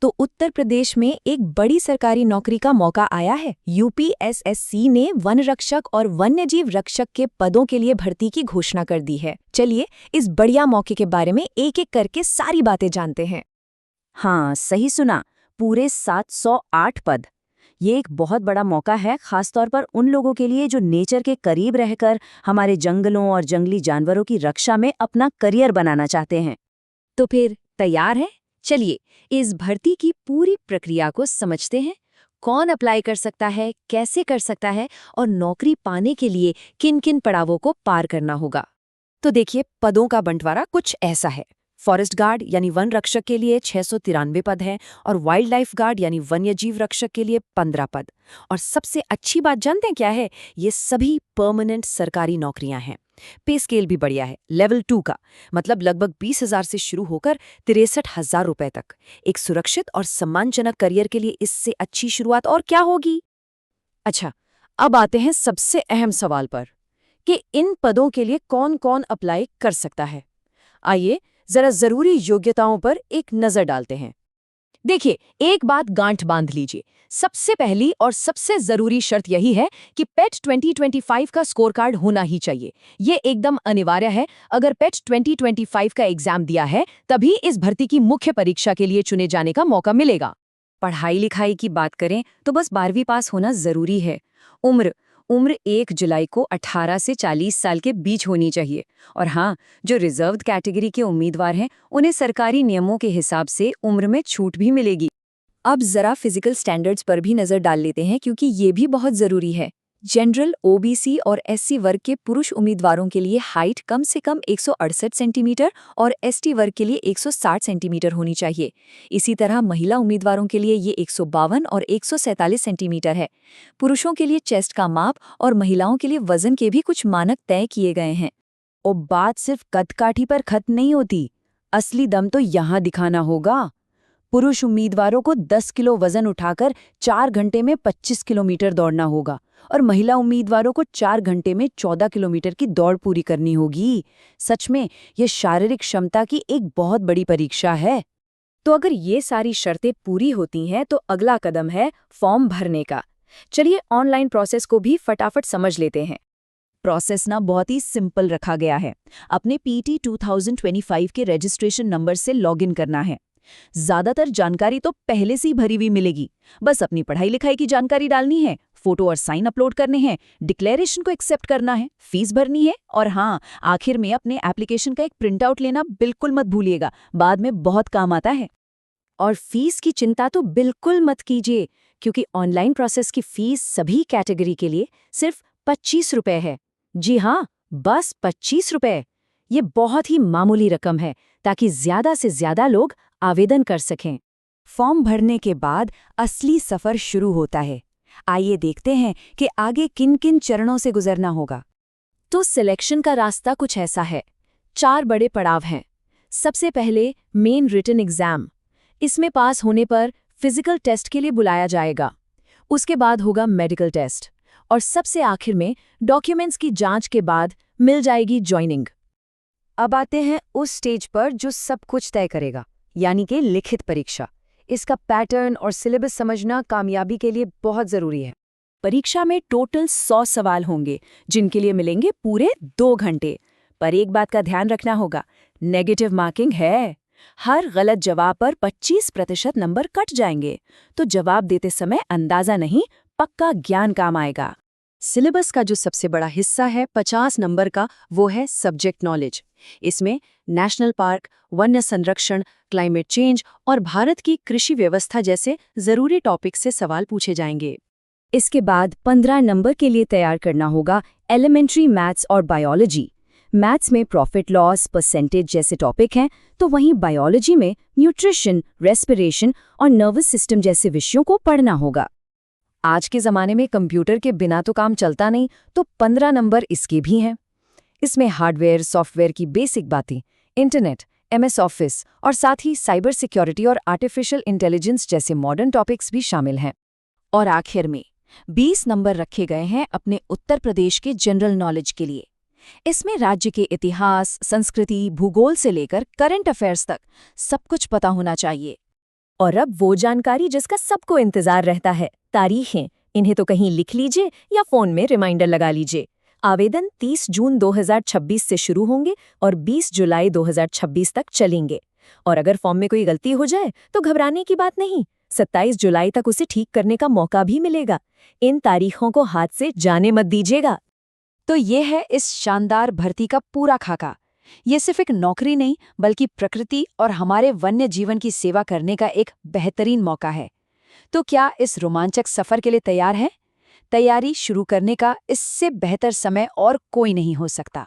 तो उत्तर प्रदेश में एक बड़ी सरकारी नौकरी का मौका आया है। यूपीएसएससी ने वन रक्षक और वन्यजीव रक्षक के पदों के लिए भर्ती की घोषणा कर दी है। चलिए इस बढ़िया मौके के बारे में एक एक करके सारी बातें जानते हैं। हाँ, सही सुना, पूरे 708 पद। ये एक बहुत बड़ा मौका है, खासतौर पर उन लोगों के लिए जो नेचर के करीब रहकर हमारे जंगलों और जंगली जानवरों की रक्षा में अपना करियर बनाना चाहते हैं। तो फिर तैयार है? चलिए इस भर्ती की पूरी प्रक्रिया को समझते हैं। कौन अप्लाई कर सकता है, कैसे कर सकता है और नौकरी पाने के लिए किन किन पड़ावों को पार करना होगा। तो देखिए, पदों का बंटवारा कुछ ऐसा है। फॉरेस्ट गार्ड यानी वन रक्षक के लिए 693 पद हैं और वाइल्ड लाइफ गार्ड यानी वन्यजीव रक्षक के लिए 15 पद। और सबसे अच्छी बात जानते हैं क्या है? ये सभी परमानेंट सरकारी नौकरियां हैं। पे स्केल भी बढ़िया है, लेवल 2 का, मतलब लगभग 20,000 से शुरू होकर 63,000 रुपए तक। एक सुरक्षित और सम्मानजनक करियर के लिए इससे अच्छी शुरुआत और क्या होगी। अच्छा, अब आते हैं सबसे अहम सवाल पर कि इन पदों के लिए कौन कौन अप्लाई कर सकता है। आइए जरा जरूरी योग्यताओं पर एक नजर डालते हैं। देखिए, एक बात गांठ बांध लीजिए। सबसे पहली और सबसे जरूरी शर्त यही है कि पेट 2025 का स्कोर कार्ड होना ही चाहिए। ये एकदम अनिवार्य है। अगर पेट 2025 का एग्जाम दिया है तभी इस भर्ती की मुख्य परीक्षा के लिए चुने जाने का मौका मिलेगा। पढ़ाई लिखाई की बात करें तो बस 12वीं पास होना जरूरी है। उम्र 1 जुलाई को 18 से 40 साल के बीच होनी चाहिए। और हाँ, जो रिजर्व्ड कैटेगरी के उम्मीदवार हैं उन्हें सरकारी नियमों के हिसाब से उम्र में छूट भी मिलेगी। अब जरा फिजिकल स्टैंडर्ड्स पर भी नजर डाल लेते हैं, क्योंकि ये भी बहुत जरूरी है। जनरल, ओबीसी और एससी वर्ग के पुरुष उम्मीदवारों के लिए हाइट कम से कम 168 सेंटीमीटर और एसटी वर्ग के लिए 160 सेंटीमीटर होनी चाहिए। इसी तरह महिला उम्मीदवारों के लिए ये 152 और 147 सेंटीमीटर है। पुरुषों के लिए चेस्ट का माप और महिलाओं के लिए वजन के भी कुछ मानक तय किए गए हैं। और बात सिर्फ कदकाठी पर खत्म नहीं होती, असली दम तो यहाँ दिखाना होगा। पुरुष उम्मीदवारों को 10 किलो वजन उठाकर 4 घंटे में 25 किलोमीटर दौड़ना होगा और महिला उम्मीदवारों को 4 घंटे में 14 किलोमीटर की दौड़ पूरी करनी होगी। सच में यह शारीरिक क्षमता की एक बहुत बड़ी परीक्षा है। तो अगर ये सारी शर्तें पूरी होती हैं तो अगला कदम है फॉर्म भरने का। चलिए ऑनलाइन प्रोसेस को भी फटाफट समझ लेते हैं। प्रोसेस बहुत ही सिंपल रखा गया है। अपने पीटी 2025 के रजिस्ट्रेशन नंबर से लॉगिन करना है। ज्यादातर जानकारी तो पहले से ही भरी हुई मिलेगी। बस अपनी पढ़ाई लिखाई की जानकारी डालनी है, फोटो और साइन अपलोड करने हैं, डिक्लेरेशन को एक्सेप्ट करना है, फीस भरनी है और हाँ, आखिर में अपने एप्लीकेशन का एक प्रिंट आउट लेना बिल्कुल मत भूलिएगा, बाद में बहुत काम आता है। और फीस की चिंता तो बिल्कुल मत कीजिए, क्योंकि ऑनलाइन प्रोसेस की फीस सभी कैटेगरी के लिए सिर्फ 25 रुपए है। जी हाँ, बस 25 रुपए। ये बहुत ही मामूली रकम है, ताकि ज्यादा से ज्यादा लोग आवेदन कर सकें। फॉर्म भरने के बाद असली सफर शुरू होता है। आइए देखते हैं कि आगे किन किन चरणों से गुजरना होगा। तो सिलेक्शन का रास्ता कुछ ऐसा है। 4 बड़े पड़ाव हैं। सबसे पहले मेन रिटन एग्जाम। इसमें पास होने पर फिजिकल टेस्ट के लिए बुलाया जाएगा। उसके बाद होगा मेडिकल टेस्ट और सबसे आखिर में डॉक्यूमेंट्स की जांच के बाद मिल जाएगी ज्वाइनिंग। अब आते हैं उस स्टेज पर जो सब कुछ तय करेगा, यानी कि लिखित परीक्षा। इसका पैटर्न और सिलेबस समझना कामयाबी के लिए बहुत जरूरी है। परीक्षा में टोटल 100 सवाल होंगे, जिनके लिए मिलेंगे पूरे 2 घंटे। पर एक बात का ध्यान रखना होगा, नेगेटिव मार्किंग है। हर गलत जवाब पर 25% नंबर कट जाएंगे। तो जवाब देते समय अंदाजा नहीं, पक्का ज्ञान काम आएगा। सिलेबस का जो सबसे बड़ा हिस्सा है 50 नंबर का, वो है सब्जेक्ट नॉलेज। इसमें नेशनल पार्क, वन्य संरक्षण, क्लाइमेट चेंज और भारत की कृषि व्यवस्था जैसे जरूरी टॉपिक से सवाल पूछे जाएंगे। इसके बाद 15 नंबर के लिए तैयार करना होगा एलिमेंट्री मैथ्स और बायोलॉजी। मैथ्स में प्रॉफिट लॉस, परसेंटेज जैसे टॉपिक हैं, तो वहीं बायोलॉजी में न्यूट्रिशन, रेस्पिरेशन और नर्वस सिस्टम जैसे विषयों को पढ़ना होगा। आज के ज़माने में कंप्यूटर के बिना तो काम चलता नहीं, तो 15 नंबर इसके भी हैं। इसमें हार्डवेयर, सॉफ्टवेयर की बेसिक बातें, इंटरनेट, एमएस ऑफिस और साथ ही साइबर सिक्योरिटी और आर्टिफिशियल इंटेलिजेंस जैसे मॉडर्न टॉपिक्स भी शामिल हैं। और आखिर में 20 नंबर रखे गए हैं अपने उत्तर प्रदेश के जनरल नॉलेज के लिए। इसमें राज्य के इतिहास, संस्कृति, भूगोल से लेकर करंट अफेयर्स तक सब कुछ पता होना चाहिए। और अब वो जानकारी जिसका सबको इंतजार रहता है, तारीखें। इन्हें तो कहीं लिख लीजिए या फोन में रिमाइंडर लगा लीजिए। आवेदन 30 जून 2026 से शुरू होंगे और 20 जुलाई 2026 तक चलेंगे। और अगर फॉर्म में कोई गलती हो जाए तो घबराने की बात नहीं, 27 जुलाई तक उसे ठीक करने का मौका भी मिलेगा। इन तारीखों को हाथ से जाने मत दीजिएगा। तो ये है इस शानदार भर्ती का पूरा खाका। ये सिर्फ एक नौकरी नहीं, बल्कि प्रकृति और हमारे वन्य जीवन की सेवा करने का एक बेहतरीन मौका है। तो क्या इस रोमांचक सफर के लिए तैयार हैं? तैयारी शुरू करने का इससे बेहतर समय और कोई नहीं हो सकता।